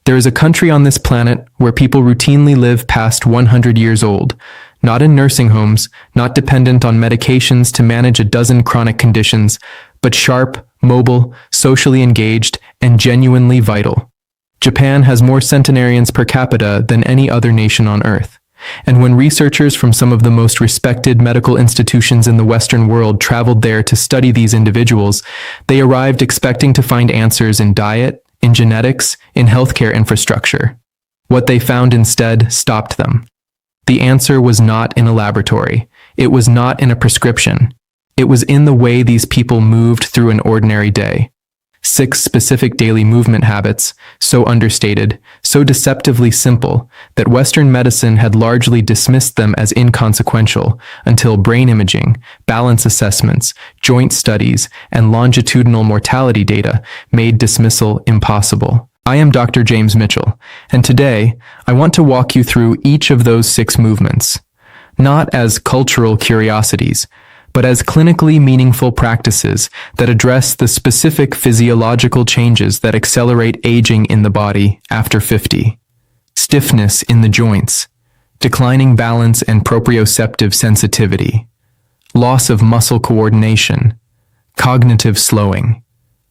There is a country on this planet where people routinely live past 100 years old, not in nursing homes, not dependent on medications to manage a dozen chronic conditions, but sharp, mobile, socially engaged, and genuinely vital. Japan has more centenarians per capita than any other nation on Earth. And when researchers from some of the most respected medical institutions in the Western world traveled there to study these individuals, they arrived expecting to find answers in diet, in genetics, in healthcare infrastructure. What they found instead stopped them. The answer was not in a laboratory. It was not in a prescription. It was in the way these people moved through an ordinary day. 6 specific daily movement habits, so understated, so deceptively simple, that Western medicine had largely dismissed them as inconsequential until brain imaging, balance assessments, joint studies, and longitudinal mortality data made dismissal impossible. I am Dr. James Mitchell, and today I want to walk you through each of those 6 movements, not as cultural curiosities, but as clinically meaningful practices that address the specific physiological changes that accelerate aging in the body after 50. Stiffness in the joints, declining balance and proprioceptive sensitivity, loss of muscle coordination, cognitive slowing,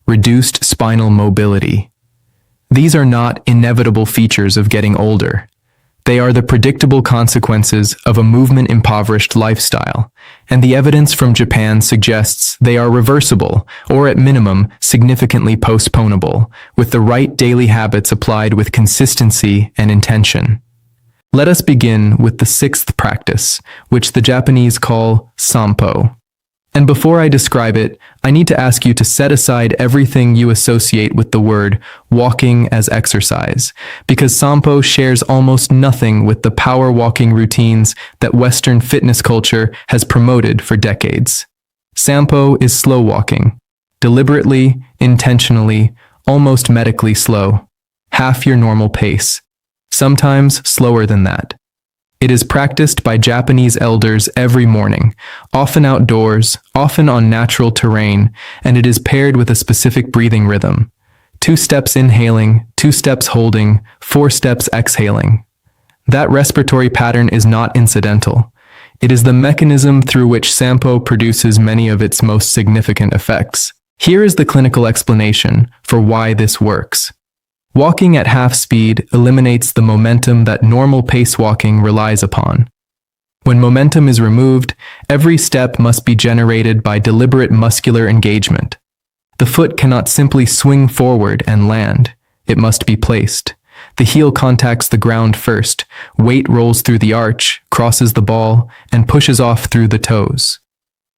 reduced spinal mobility. These are not inevitable features of getting older. They are the predictable consequences of a movement-impoverished lifestyle, and the evidence from Japan suggests they are reversible, or at minimum, significantly postponable, with the right daily habits applied with consistency and intention. Let us begin with the 6th practice, which the Japanese call sampo. And before I describe it, I need to ask you to set aside everything you associate with the word walking as exercise, because sampo shares almost nothing with the power walking routines that Western fitness culture has promoted for decades. Sampo is slow walking, deliberately, intentionally, almost medically slow, half your normal pace, sometimes slower than that. It is practiced by Japanese elders every morning, often outdoors, often on natural terrain, and it is paired with a specific breathing rhythm. 2 steps inhaling, 2 steps holding, 4 steps exhaling. That respiratory pattern is not incidental. It is the mechanism through which sampo produces many of its most significant effects. Here is the clinical explanation for why this works. Walking at half speed eliminates the momentum that normal pace walking relies upon. When momentum is removed, every step must be generated by deliberate muscular engagement. The foot cannot simply swing forward and land. It must be placed. The heel contacts the ground first, weight rolls through the arch, crosses the ball, and pushes off through the toes.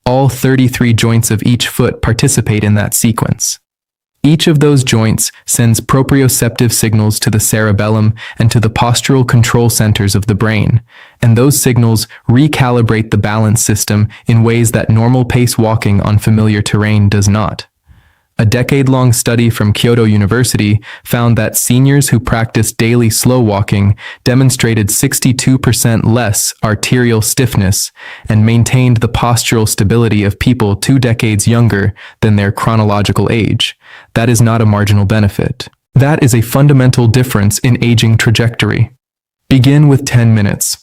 All 33 joints of each foot participate in that sequence. Each of those joints sends proprioceptive signals to the cerebellum and to the postural control centers of the brain, and those signals recalibrate the balance system in ways that normal pace walking on familiar terrain does not. A decade-long study from Kyoto University found that seniors who practiced daily slow walking demonstrated 62% less arterial stiffness and maintained the postural stability of people 2 decades younger than their chronological age. That is not a marginal benefit. That is a fundamental difference in aging trajectory. Begin with 10 minutes.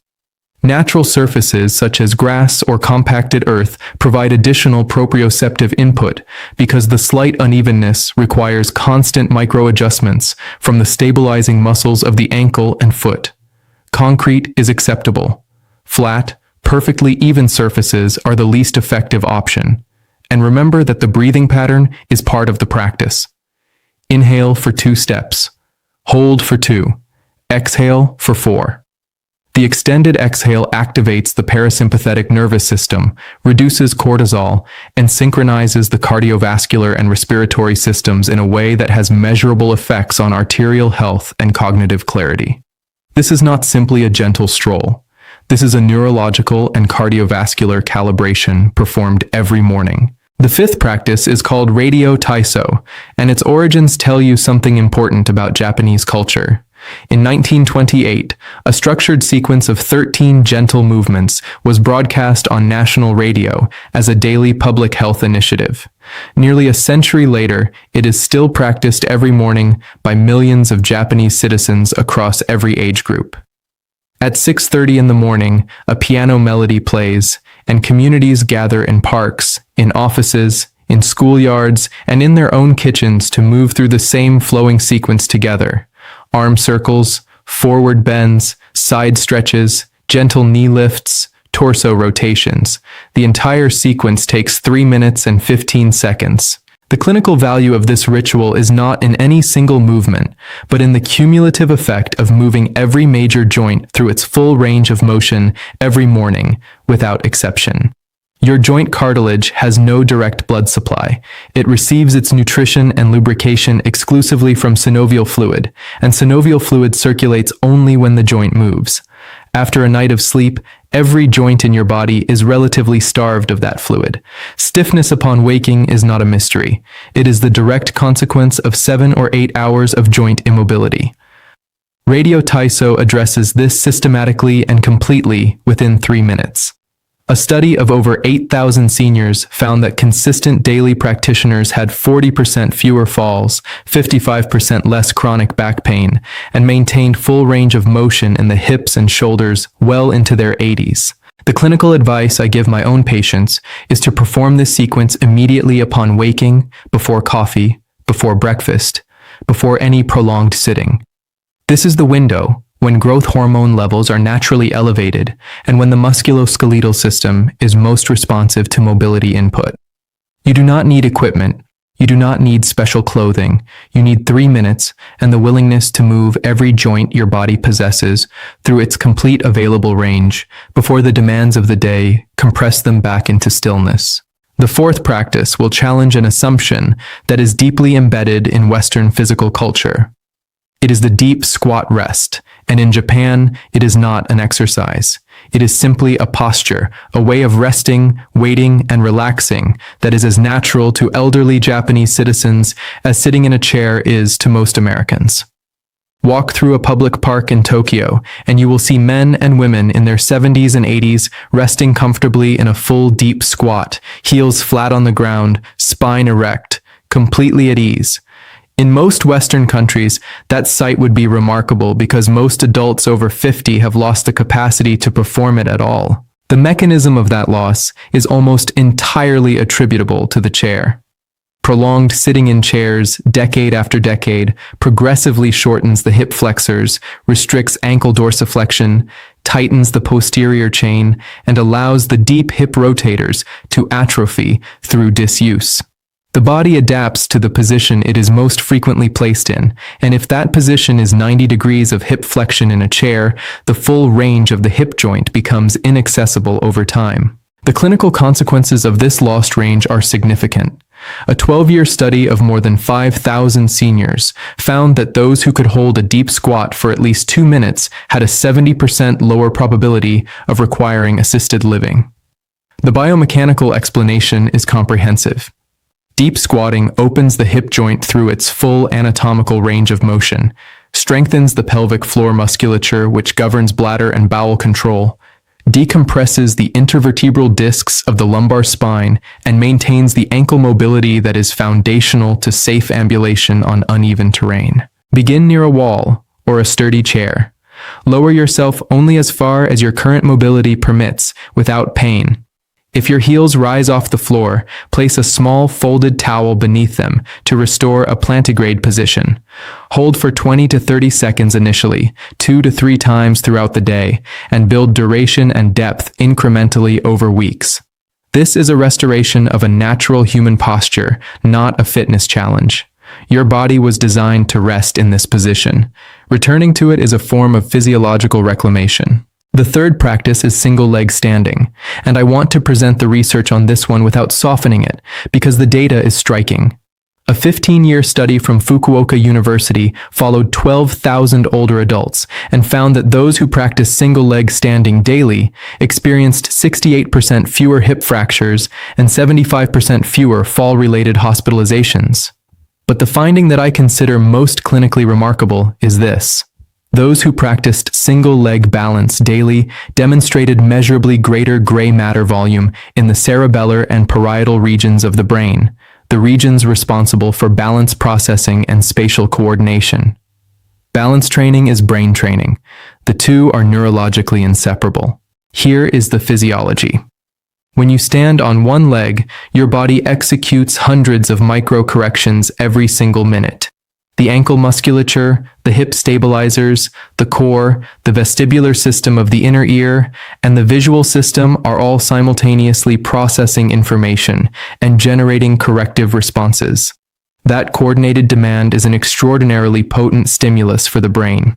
Natural surfaces such as grass or compacted earth provide additional proprioceptive input because the slight unevenness requires constant micro-adjustments from the stabilizing muscles of the ankle and foot. Concrete is acceptable. Flat, perfectly even surfaces are the least effective option. And remember that the breathing pattern is part of the practice. Inhale for 2 steps. Hold for 2. Exhale for 4. The extended exhale activates the parasympathetic nervous system, reduces cortisol, and synchronizes the cardiovascular and respiratory systems in a way that has measurable effects on arterial health and cognitive clarity. This is not simply a gentle stroll. This is a neurological and cardiovascular calibration performed every morning. The 5th practice is called radio taiso, and its origins tell you something important about Japanese culture. In 1928, a structured sequence of 13 gentle movements was broadcast on national radio as a daily public health initiative. Nearly a century later, it is still practiced every morning by millions of Japanese citizens across every age group. At 6:30 in the morning, a piano melody plays, and communities gather in parks, in offices, in schoolyards, and in their own kitchens to move through the same flowing sequence together. Arm circles, forward bends, side stretches, gentle knee lifts, torso rotations. The entire sequence takes 3 minutes and 15 seconds. The clinical value of this ritual is not in any single movement, but in the cumulative effect of moving every major joint through its full range of motion every morning, without exception. Your joint cartilage has no direct blood supply. It receives its nutrition and lubrication exclusively from synovial fluid, and synovial fluid circulates only when the joint moves. After a night of sleep, every joint in your body is relatively starved of that fluid. Stiffness upon waking is not a mystery. It is the direct consequence of 7 or 8 hours of joint immobility. Radio Taiso addresses this systematically and completely within 3 minutes. A study of over 8,000 seniors found that consistent daily practitioners had 40% fewer falls, 55% less chronic back pain, and maintained full range of motion in the hips and shoulders well into their 80s. The clinical advice I give my own patients is to perform this sequence immediately upon waking, before coffee, before breakfast, before any prolonged sitting. This is the window when growth hormone levels are naturally elevated and when the musculoskeletal system is most responsive to mobility input. You do not need equipment. You do not need special clothing. You need 3 minutes and the willingness to move every joint your body possesses through its complete available range before the demands of the day compress them back into stillness. The fourth practice will challenge an assumption that is deeply embedded in Western physical culture. It is the deep squat rest, and in Japan, it is not an exercise. It is simply a posture, a way of resting, waiting, and relaxing that is as natural to elderly Japanese citizens as sitting in a chair is to most Americans. Walk through a public park in Tokyo, and you will see men and women in their 70s and 80s resting comfortably in a full deep squat, heels flat on the ground, spine erect, completely at ease. In most Western countries, that sight would be remarkable because most adults over 50 have lost the capacity to perform it at all. The mechanism of that loss is almost entirely attributable to the chair. Prolonged sitting in chairs, decade after decade, progressively shortens the hip flexors, restricts ankle dorsiflexion, tightens the posterior chain, and allows the deep hip rotators to atrophy through disuse. The body adapts to the position it is most frequently placed in, and if that position is 90 degrees of hip flexion in a chair, the full range of the hip joint becomes inaccessible over time. The clinical consequences of this lost range are significant. A 12-year study of more than 5,000 seniors found that those who could hold a deep squat for at least 2 minutes had a 70% lower probability of requiring assisted living. The biomechanical explanation is comprehensive. Deep squatting opens the hip joint through its full anatomical range of motion, strengthens the pelvic floor musculature which governs bladder and bowel control, decompresses the intervertebral discs of the lumbar spine, and maintains the ankle mobility that is foundational to safe ambulation on uneven terrain. Begin near a wall or a sturdy chair. Lower yourself only as far as your current mobility permits without pain. If your heels rise off the floor, place a small folded towel beneath them to restore a plantigrade position. Hold for 20 to 30 seconds initially, 2 to 3 times throughout the day, and build duration and depth incrementally over weeks. This is a restoration of a natural human posture, not a fitness challenge. Your body was designed to rest in this position. Returning to it is a form of physiological reclamation. The third practice is single leg standing, and I want to present the research on this one without softening it, because the data is striking. A 15-year study from Fukuoka University followed 12,000 older adults and found that those who practiced single leg standing daily experienced 68% fewer hip fractures and 75% fewer fall-related hospitalizations. But the finding that I consider most clinically remarkable is this. Those who practiced single-leg balance daily demonstrated measurably greater gray matter volume in the cerebellar and parietal regions of the brain, the regions responsible for balance processing and spatial coordination. Balance training is brain training. The two are neurologically inseparable. Here is the physiology. When you stand on one leg, your body executes hundreds of micro-corrections every single minute. The ankle musculature, the hip stabilizers, the core, the vestibular system of the inner ear, and the visual system are all simultaneously processing information and generating corrective responses. That coordinated demand is an extraordinarily potent stimulus for the brain.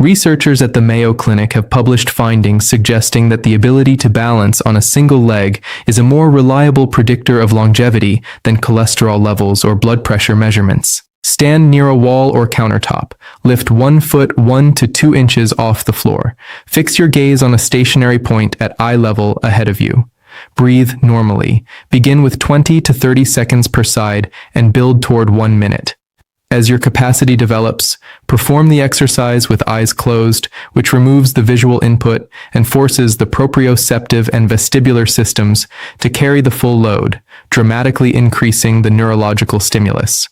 Researchers at the Mayo Clinic have published findings suggesting that the ability to balance on a single leg is a more reliable predictor of longevity than cholesterol levels or blood pressure measurements. Stand near a wall or countertop. Lift 1 foot 1 to 2 inches off the floor. Fix your gaze on a stationary point at eye level ahead of you. Breathe normally. Begin with 20 to 30 seconds per side and build toward 1 minute. As your capacity develops, perform the exercise with eyes closed, which removes the visual input and forces the proprioceptive and vestibular systems to carry the full load, dramatically increasing the neurological stimulus.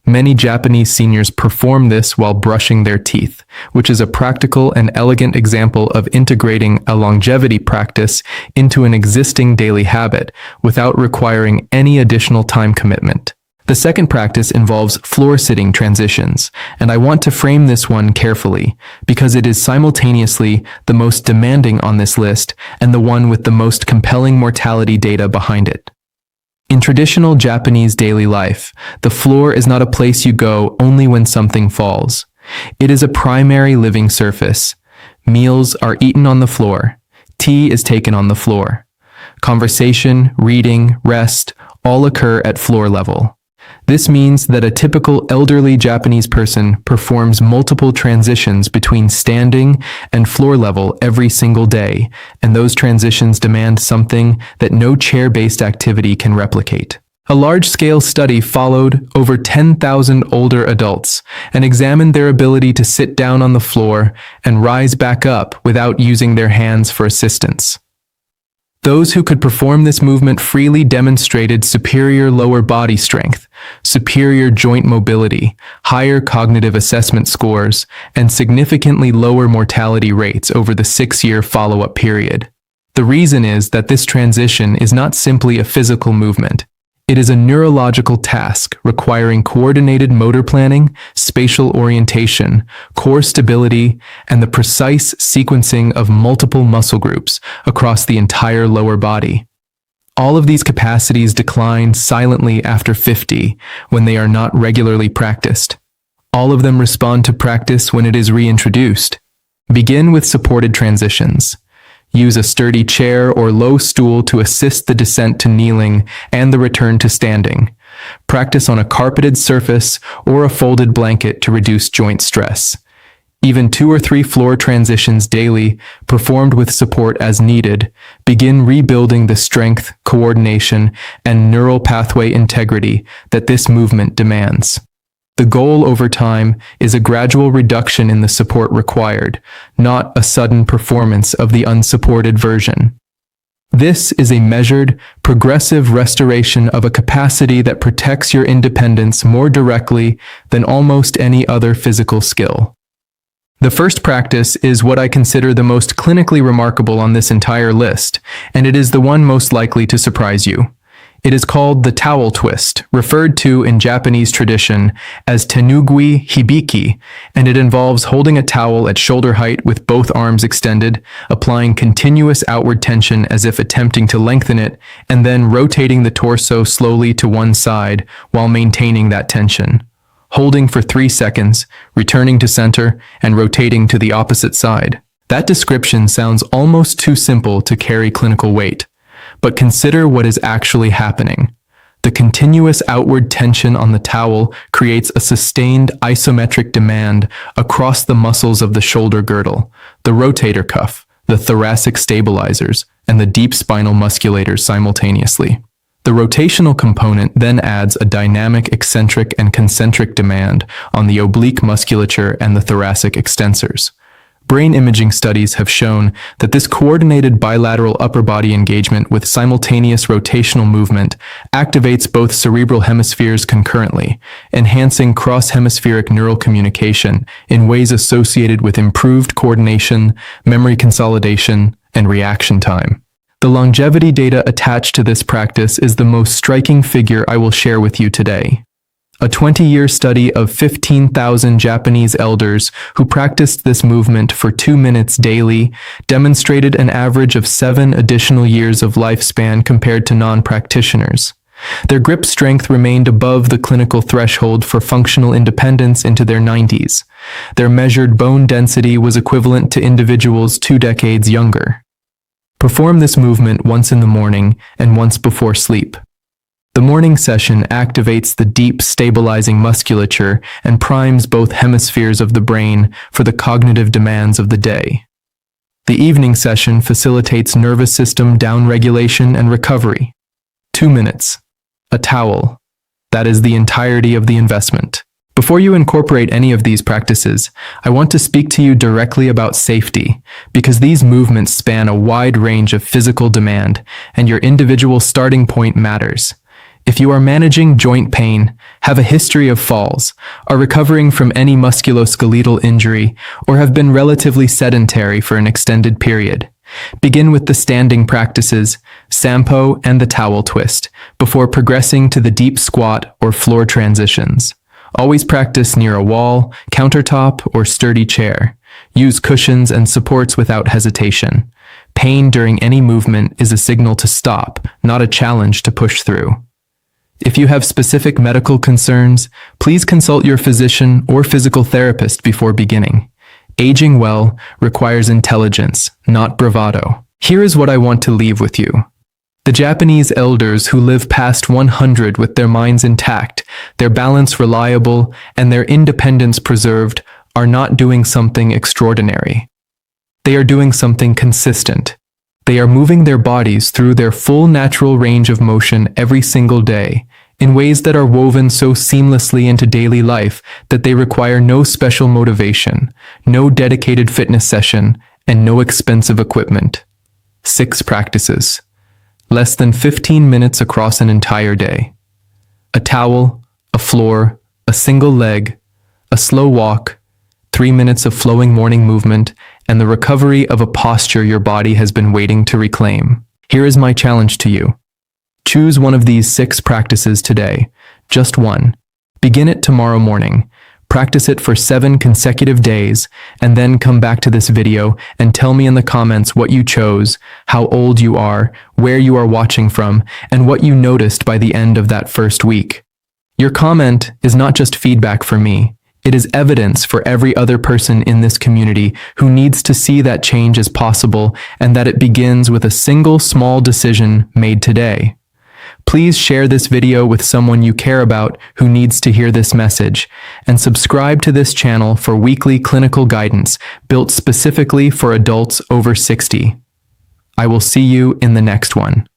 Many Japanese seniors perform this while brushing their teeth, which is a practical and elegant example of integrating a longevity practice into an existing daily habit without requiring any additional time commitment. The second practice involves floor-sitting transitions, and I want to frame this one carefully because it is simultaneously the most demanding on this list and the one with the most compelling mortality data behind it. In traditional Japanese daily life, the floor is not a place you go only when something falls. It is a primary living surface. Meals are eaten on the floor. Tea is taken on the floor. Conversation, reading, rest all occur at floor level. This means that a typical elderly Japanese person performs multiple transitions between standing and floor level every single day, and those transitions demand something that no chair-based activity can replicate. A large-scale study followed over 10,000 older adults and examined their ability to sit down on the floor and rise back up without using their hands for assistance. Those who could perform this movement freely demonstrated superior lower body strength, superior joint mobility, higher cognitive assessment scores, and significantly lower mortality rates over the 6-year follow-up period. The reason is that this transition is not simply a physical movement. It is a neurological task requiring coordinated motor planning, spatial orientation, core stability, and the precise sequencing of multiple muscle groups across the entire lower body. All of these capacities decline silently after 50 when they are not regularly practiced. All of them respond to practice when it is reintroduced. Begin with supported transitions. Use a sturdy chair or low stool to assist the descent to kneeling and the return to standing. Practice on a carpeted surface or a folded blanket to reduce joint stress. Even 2 or 3 floor transitions daily, performed with support as needed, begin rebuilding the strength, coordination, and neural pathway integrity that this movement demands. The goal over time is a gradual reduction in the support required, not a sudden performance of the unsupported version. This is a measured, progressive restoration of a capacity that protects your independence more directly than almost any other physical skill. The first practice is what I consider the most clinically remarkable on this entire list, and it is the one most likely to surprise you. It is called the towel twist, referred to in Japanese tradition as tenugui hibiki, and it involves holding a towel at shoulder height with both arms extended, applying continuous outward tension as if attempting to lengthen it, and then rotating the torso slowly to one side while maintaining that tension. Holding for 3 seconds, returning to center, and rotating to the opposite side. That description sounds almost too simple to carry clinical weight. But consider what is actually happening. The continuous outward tension on the towel creates a sustained isometric demand across the muscles of the shoulder girdle, the rotator cuff, the thoracic stabilizers, and the deep spinal musculators simultaneously. The rotational component then adds a dynamic eccentric and concentric demand on the oblique musculature and the thoracic extensors. Brain imaging studies have shown that this coordinated bilateral upper body engagement with simultaneous rotational movement activates both cerebral hemispheres concurrently, enhancing cross-hemispheric neural communication in ways associated with improved coordination, memory consolidation, and reaction time. The longevity data attached to this practice is the most striking figure I will share with you today. A 20-year study of 15,000 Japanese elders who practiced this movement for 2 minutes daily demonstrated an average of 7 additional years of lifespan compared to non-practitioners. Their grip strength remained above the clinical threshold for functional independence into their 90s. Their measured bone density was equivalent to individuals 2 decades younger. Perform this movement once in the morning and once before sleep. The morning session activates the deep, stabilizing musculature and primes both hemispheres of the brain for the cognitive demands of the day. The evening session facilitates nervous system downregulation and recovery. 2 minutes. A towel. That is the entirety of the investment. Before you incorporate any of these practices, I want to speak to you directly about safety, because these movements span a wide range of physical demand, and your individual starting point matters. If you are managing joint pain, have a history of falls, are recovering from any musculoskeletal injury, or have been relatively sedentary for an extended period, begin with the standing practices, sampo and the towel twist, before progressing to the deep squat or floor transitions. Always practice near a wall, countertop, or sturdy chair. Use cushions and supports without hesitation. Pain during any movement is a signal to stop, not a challenge to push through. If you have specific medical concerns, please consult your physician or physical therapist before beginning. Aging well requires intelligence, not bravado. Here is what I want to leave with you. The Japanese elders who live past 100 with their minds intact, their balance reliable, and their independence preserved are not doing something extraordinary. They are doing something consistent. They are moving their bodies through their full natural range of motion every single day, in ways that are woven so seamlessly into daily life that they require no special motivation, no dedicated fitness session, and no expensive equipment. 6 practices. Less than 15 minutes across an entire day. A towel, a floor, a single leg, a slow walk, 3 minutes of flowing morning movement, and the recovery of a posture your body has been waiting to reclaim. Here is my challenge to you. Choose one of these 6 practices today, just one. Begin it tomorrow morning. Practice it for 7 consecutive days, and then come back to this video and tell me in the comments what you chose, how old you are, where you are watching from, and what you noticed by the end of that first week. Your comment is not just feedback for me. It is evidence for every other person in this community who needs to see that change is possible and that it begins with a single small decision made today. Please share this video with someone you care about who needs to hear this message, and subscribe to this channel for weekly clinical guidance built specifically for adults over 60. I will see you in the next one.